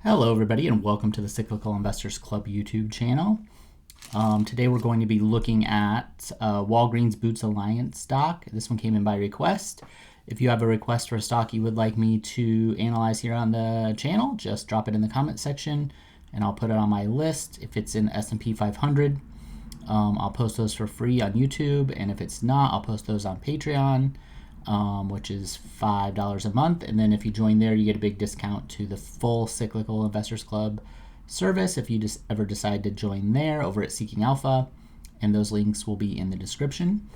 Hello everybody and welcome to the Cyclical Investors Club YouTube channel. Today we're going to be looking at Walgreens Boots Alliance stock. This one came in by request. If you have a request for a stock you would like me to analyze here on the channel, just drop it in the comment section and I'll put it on my list. If it's in S&P 500, I'll post those for free on YouTube, and if it's not, I'll post those on Patreon. Which is $5 a month. And then if you join there, you get a big discount to the full Cyclical Investors Club service if you just ever decide to join there over at Seeking Alpha. And those links will be in the description.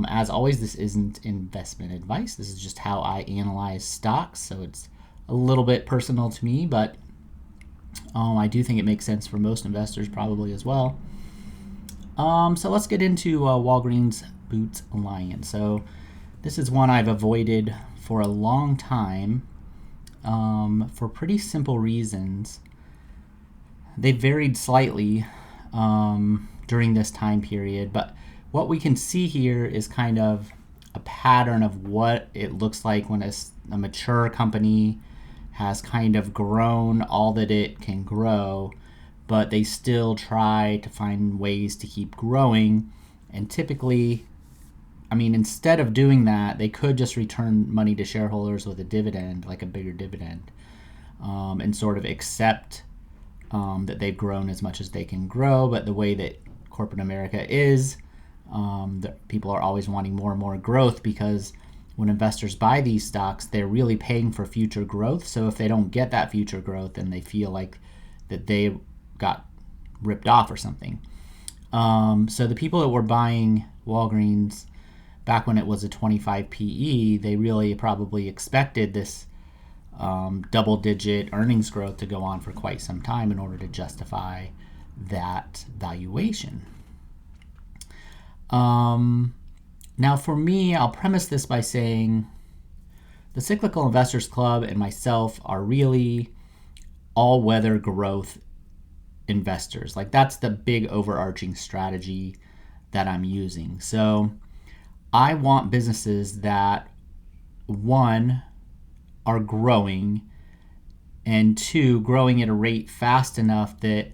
As always, this isn't investment advice. This is just how I analyze stocks. So it's a little bit personal to me, but I do think it makes sense for most investors probably as well. So let's get into Walgreens Boots Alliance. So this is one I've avoided for a long time for pretty simple reasons. They varied slightly during this time period, but what we can see here is kind of a pattern of what it looks like when a mature company has kind of grown all that it can grow, but they still try to find ways to keep growing. And typically, instead of doing that, they could just return money to shareholders with a dividend, like a bigger dividend, and sort of accept that they've grown as much as they can grow. But the way that corporate America is, people are always wanting more and more growth, because when investors buy these stocks, they're really paying for future growth. So if they don't get that future growth, then they feel like that they got ripped off or something. So the people that were buying Walgreens back when it was a 25 PE, they really probably expected this double-digit earnings growth to go on for quite some time in order to justify that valuation. Now for me, I'll premise this by saying the Cyclical Investors Club and myself are really all-weather growth investors. Like, that's the big overarching strategy that I'm using. So I want businesses that, one, are growing, and two, growing at a rate fast enough that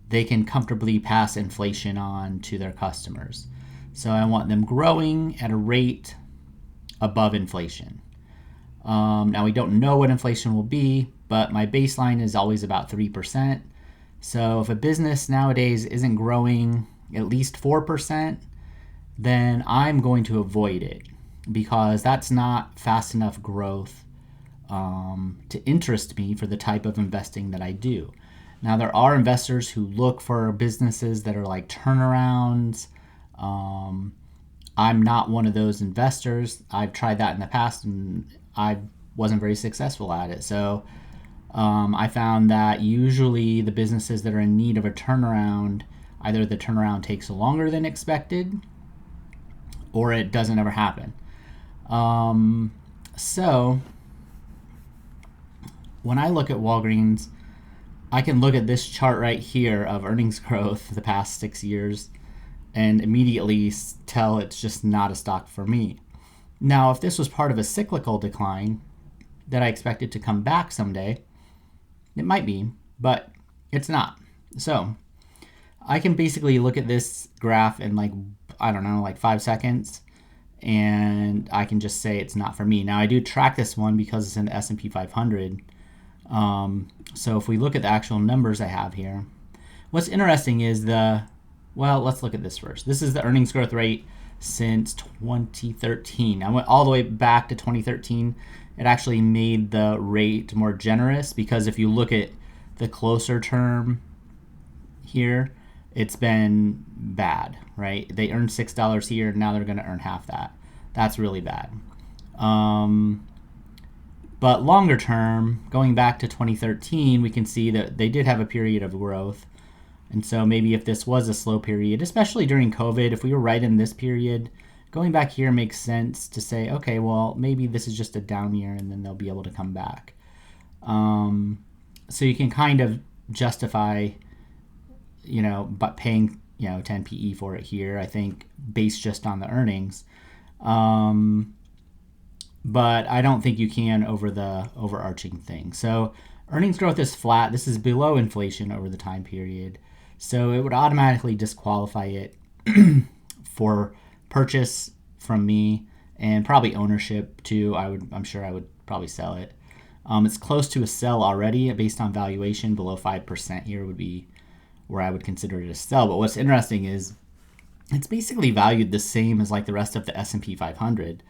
they can comfortably pass inflation on to their customers. So I want them growing at a rate above inflation. Now, we don't know what inflation will be, but my baseline is always about 3%. So if a business nowadays isn't growing at least 4%, then I'm going to avoid it, because that's not fast enough growth to interest me for the type of investing that I do. Now, there are investors who look for businesses that are like turnarounds. I'm not one of those investors. I've tried that in the past and I wasn't very successful at it. So I found that usually the businesses that are in need of a turnaround, either the turnaround takes longer than expected, or it doesn't ever happen. So when I look at Walgreens, I can look at this chart right here of earnings growth the past 6 years and immediately tell it's just not a stock for me. Now, if this was part of a cyclical decline that I expected to come back someday, it might be, but it's not. So I can basically look at this graph in like 5 seconds, and I can just say it's not for me. Now, I do track this one because it's in the S&P 500. So if we look at the actual numbers I have here, what's interesting is let's look at this first. This is the earnings growth rate since 2013. I went all the way back to 2013. It actually made the rate more generous, because if you look at the closer term here, it's been bad, right? They earned $6 here, now they're going to earn half that. That's really bad. But longer term, going back to 2013, we can see that they did have a period of growth. And so maybe if this was a slow period, especially during COVID, if we were right in this period, going back here makes sense to say, okay, well, maybe this is just a down year and then they'll be able to come back. So you can kind of justify, but paying, 10 PE for it here, I think, based just on the earnings. but I don't think you can over the overarching thing. So earnings growth is flat. This is below inflation over the time period. So it would automatically disqualify it for purchase from me and probably ownership too. I'm sure I would probably sell it. It's close to a sell already based on valuation. Below 5% here would be where I would consider it a sell. But what's interesting is it's basically valued the same as like the rest of the S&P 500.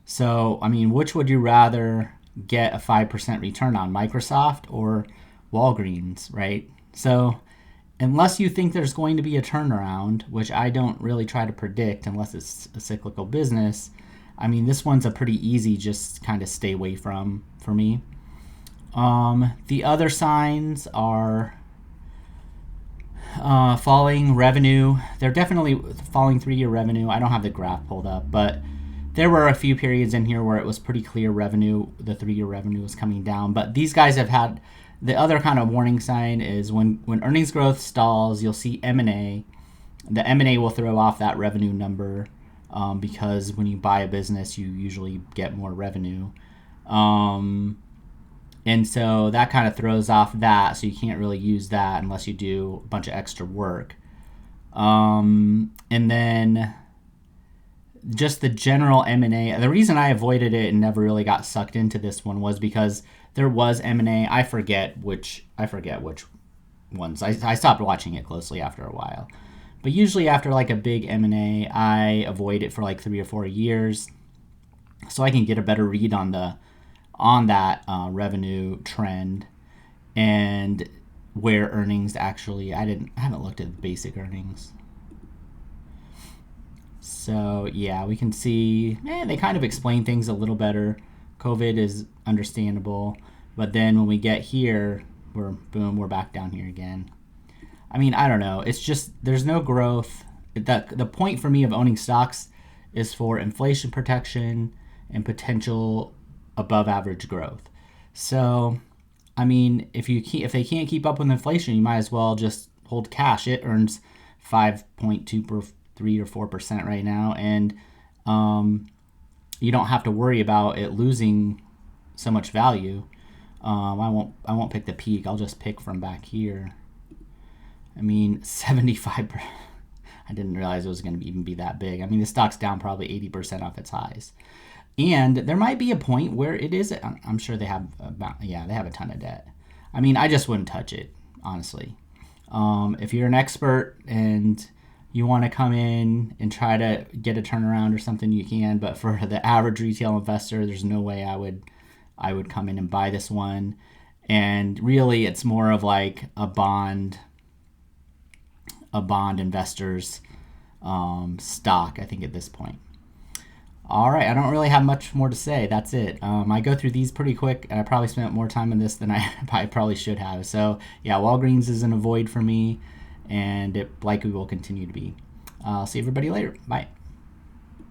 So, I mean, which would you rather get a 5% return on, Microsoft or Walgreens, right? So, unless you think there's going to be a turnaround, which I don't really try to predict unless it's a cyclical business, I mean, this one's a pretty easy just kind of stay away from for me. The other signs are falling revenue. They're definitely falling 3-year revenue. I don't have the graph pulled up, but there were a few periods in here where it was pretty clear revenue, the 3-year revenue was coming down. But these guys have had, the other kind of warning sign is when earnings growth stalls, you'll see M&A. The M&A will throw off that revenue number because when you buy a business, you usually get more revenue. And so that kind of throws off that, so you can't really use that unless you do a bunch of extra work. And then just the general M&A. The reason I avoided it and never really got sucked into this one was because there was M&A. I forget which ones. I stopped watching it closely after a while. But usually after like a big M&A, I avoid it for like 3 or 4 years so I can get a better read on that revenue trend and where earnings actually, I haven't looked at basic earnings. So yeah, we can see, they kind of explain things a little better. COVID is understandable, but then when we get here, we're back down here again. I mean, I don't know. It's just, there's no growth. The point for me of owning stocks is for inflation protection and potential above average growth. So, I mean, if they can't keep up with inflation, you might as well just hold cash. It earns 5.23 or 4% right now, and you don't have to worry about it losing so much value. I won't pick the peak. I'll just pick from back here. I mean, 75%. I didn't realize it was going to even be that big. I mean, the stock's down probably 80% off its highs. And there might be a point where it is, I'm sure they have they have a ton of debt. I mean, I just wouldn't touch it, honestly. If you're an expert and you want to come in and try to get a turnaround or something, you can. But for the average retail investor, there's no way I would come in and buy this one. And really, it's more of like a bond investor's stock, I think, at this point. All right, I don't really have much more to say. That's it. I go through these pretty quick, and I probably spent more time on this than I probably should have. So, yeah, Walgreens is an avoid for me, and it likely will continue to be. I'll see everybody later. Bye.